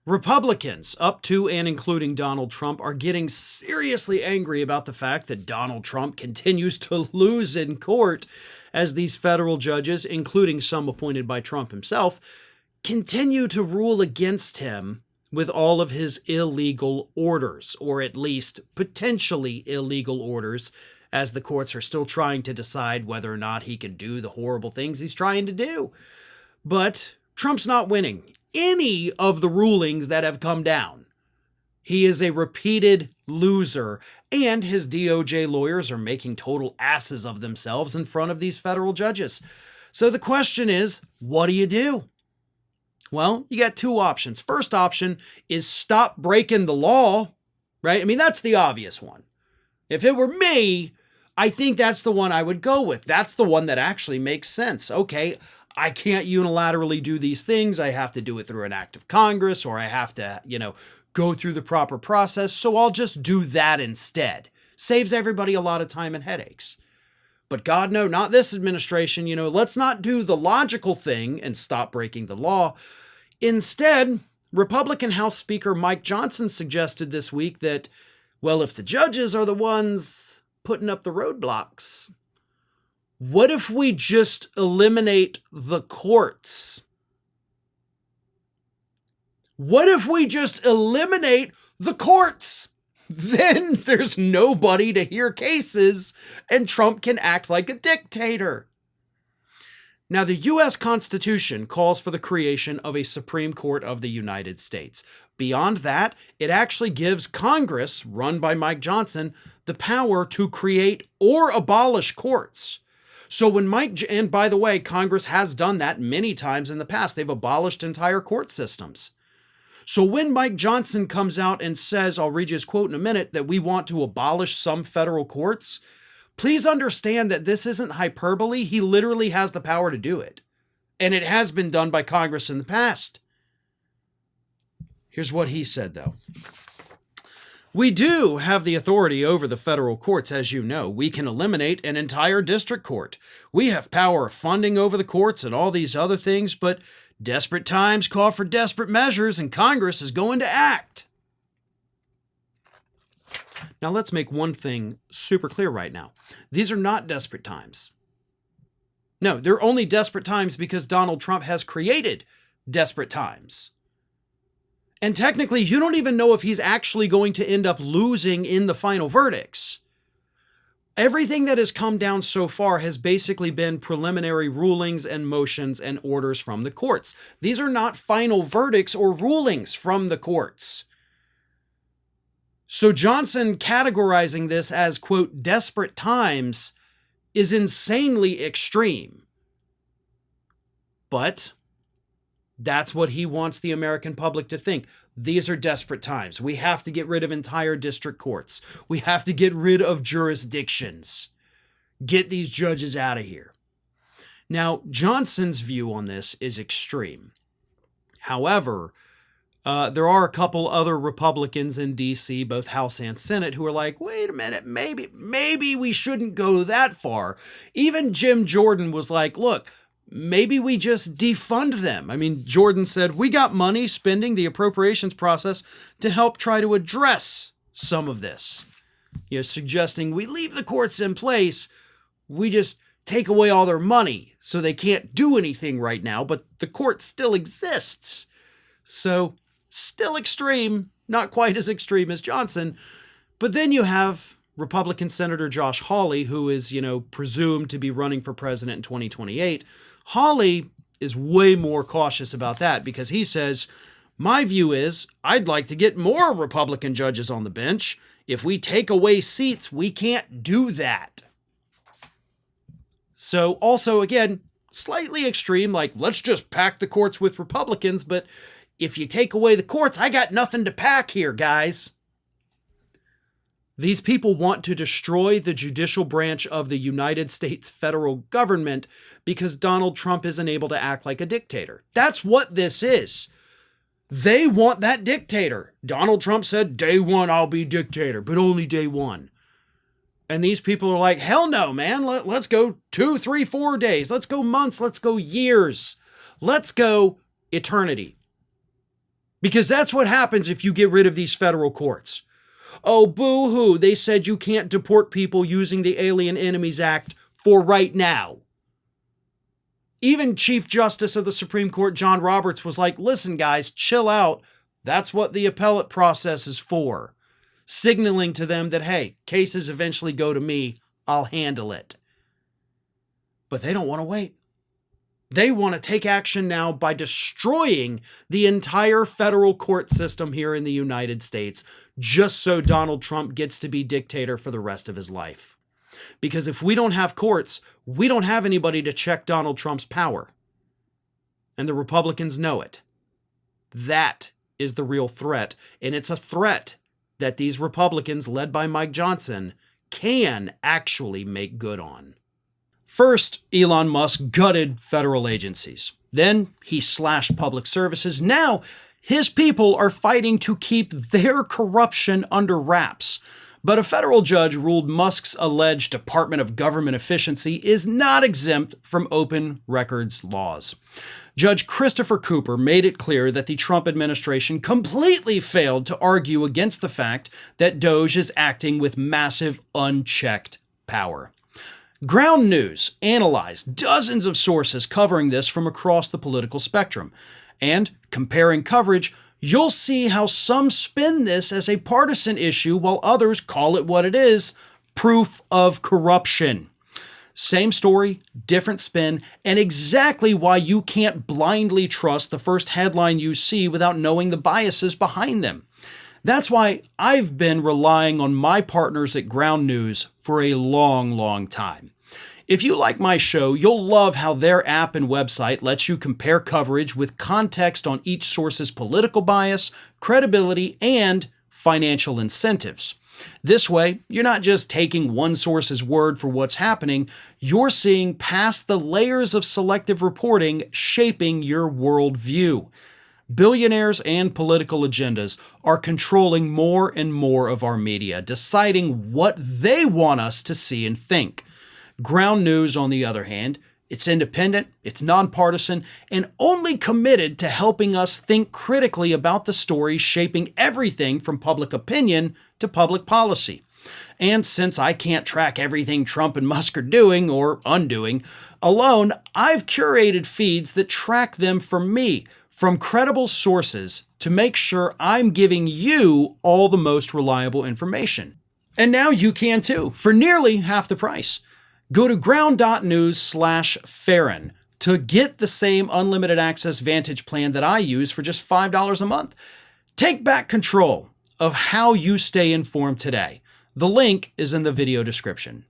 Republicans, up to and including Donald Trump, are getting seriously angry about the fact that Donald Trump continues to lose in court as these federal judges, including some appointed by Trump himself, continue to rule against him with all of his illegal orders, or at least potentially illegal orders, as the courts are still trying to decide whether or not he can do the horrible things he's trying to do. But Trump's not winning any of the rulings that have come down. He is a repeated loser, and his DOJ lawyers are making total asses of themselves in front of these federal judges. So the question is, what do you do? Well, you got two options. First option is stop breaking the law, right? I mean, that's the obvious one. If it were me, I think that's the one I would go with. That's the one that actually makes sense. Okay, I can't unilaterally do these things. I have to do it through an act of Congress, or I have to, go through the proper process. So I'll just do that instead. Saves everybody a lot of time and headaches. But God, no, not this administration. Let's not do the logical thing and stop breaking the law. Instead, Republican House Speaker Mike Johnson suggested this week that, well, if the judges are the ones putting up the roadblocks, what if we just eliminate the courts? What if we just eliminate the courts? Then there's nobody to hear cases, and Trump can act like a dictator. Now, the U.S. Constitution calls for the creation of a Supreme Court of the United States. Beyond that, it actually gives Congress, run by Mike Johnson, the power to create or abolish courts. So when and by the way, Congress has done that many times in the past. They've abolished entire court systems. So when Mike Johnson comes out and says, I'll read you his quote in a minute, that we want to abolish some federal courts, please understand that this isn't hyperbole. He literally has the power to do it. And it has been done by Congress in the past. Here's what he said, though. We do have the authority over the federal courts, as you know. We can eliminate an entire district court. We have power of funding over the courts and all these other things, but desperate times call for desperate measures, and Congress is going to act. Now, let's make one thing super clear right now. These are not desperate times. No, they're only desperate times because Donald Trump has created desperate times. And technically, you don't even know if he's actually going to end up losing in the final verdicts. Everything that has come down so far has basically been preliminary rulings and motions and orders from the courts. These are not final verdicts or rulings from the courts. So Johnson categorizing this as, quote, desperate times is insanely extreme. But that's what he wants the American public to think. These are desperate times. We have to get rid of entire district courts. We have to get rid of jurisdictions. Get these judges out of here. Now, Johnson's view on this is extreme. However, there are a couple other Republicans in D.C., both House and Senate, who are like, wait a minute, maybe we shouldn't go that far. Even Jim Jordan was like, look, maybe we just defund them. I mean, Jordan said, we got money spending the appropriations process to help try to address some of this. Suggesting we leave the courts in place. We just take away all their money so they can't do anything right now, but the court still exists. So still extreme, not quite as extreme as Johnson. But then you have Republican Senator Josh Hawley, who is, presumed to be running for president in 2028. Hawley is way more cautious about that because he says, my view is I'd like to get more Republican judges on the bench. If we take away seats, we can't do that. So also, again, slightly extreme, like let's just pack the courts with Republicans. But if you take away the courts, I got nothing to pack here, guys. These people want to destroy the judicial branch of the United States federal government because Donald Trump isn't able to act like a dictator. That's what this is. They want that dictator. Donald Trump said, day one, I'll be dictator, but only day one. And these people are like, hell no, man. Let's go 2, 3, 4 days. Let's go months. Let's go years. Let's go eternity. Because that's what happens if you get rid of these federal courts. Oh, boo-hoo, they said you can't deport people using the Alien Enemies Act for right now. Even Chief Justice of the Supreme Court, John Roberts, was like, listen, guys, chill out. That's what the appellate process is for. Signaling to them that, hey, cases eventually go to me. I'll handle it. But they don't want to wait. They want to take action now by destroying the entire federal court system here in the United States, just so Donald Trump gets to be dictator for the rest of his life. Because if we don't have courts, we don't have anybody to check Donald Trump's power. And the Republicans know it. That is the real threat. And it's a threat that these Republicans, led by Mike Johnson, can actually make good on. First, Elon Musk gutted federal agencies. Then he slashed public services. Now, his people are fighting to keep their corruption under wraps. But a federal judge ruled Musk's alleged Department of Government efficiency is not exempt from open records laws. Judge Christopher Cooper made it clear that the Trump administration completely failed to argue against the fact that DOJ is acting with massive unchecked power. Ground News analyzed dozens of sources covering this from across the political spectrum. And comparing coverage, you'll see how some spin this as a partisan issue while others call it what it is, proof of corruption. Same story, different spin, and exactly why you can't blindly trust the first headline you see without knowing the biases behind them. That's why I've been relying on my partners at Ground News for a long time. If you like my show, you'll love how their app and website lets you compare coverage with context on each source's political bias, credibility, and financial incentives. This way, you're not just taking one source's word for what's happening, you're seeing past the layers of selective reporting shaping your worldview. Billionaires and political agendas are controlling more and more of our media, deciding what they want us to see and think. Ground News, on the other hand, it's independent, it's nonpartisan, and only committed to helping us think critically about the stories shaping everything from public opinion to public policy. And since I can't track everything Trump and Musk are doing or undoing alone, I've curated feeds that track them for me from credible sources to make sure I'm giving you all the most reliable information. And now you can too, for nearly half the price. Go to ground.news/Farron to get the same unlimited access Vantage plan that I use for just $5 a month. Take back control of how you stay informed today. The link is in the video description.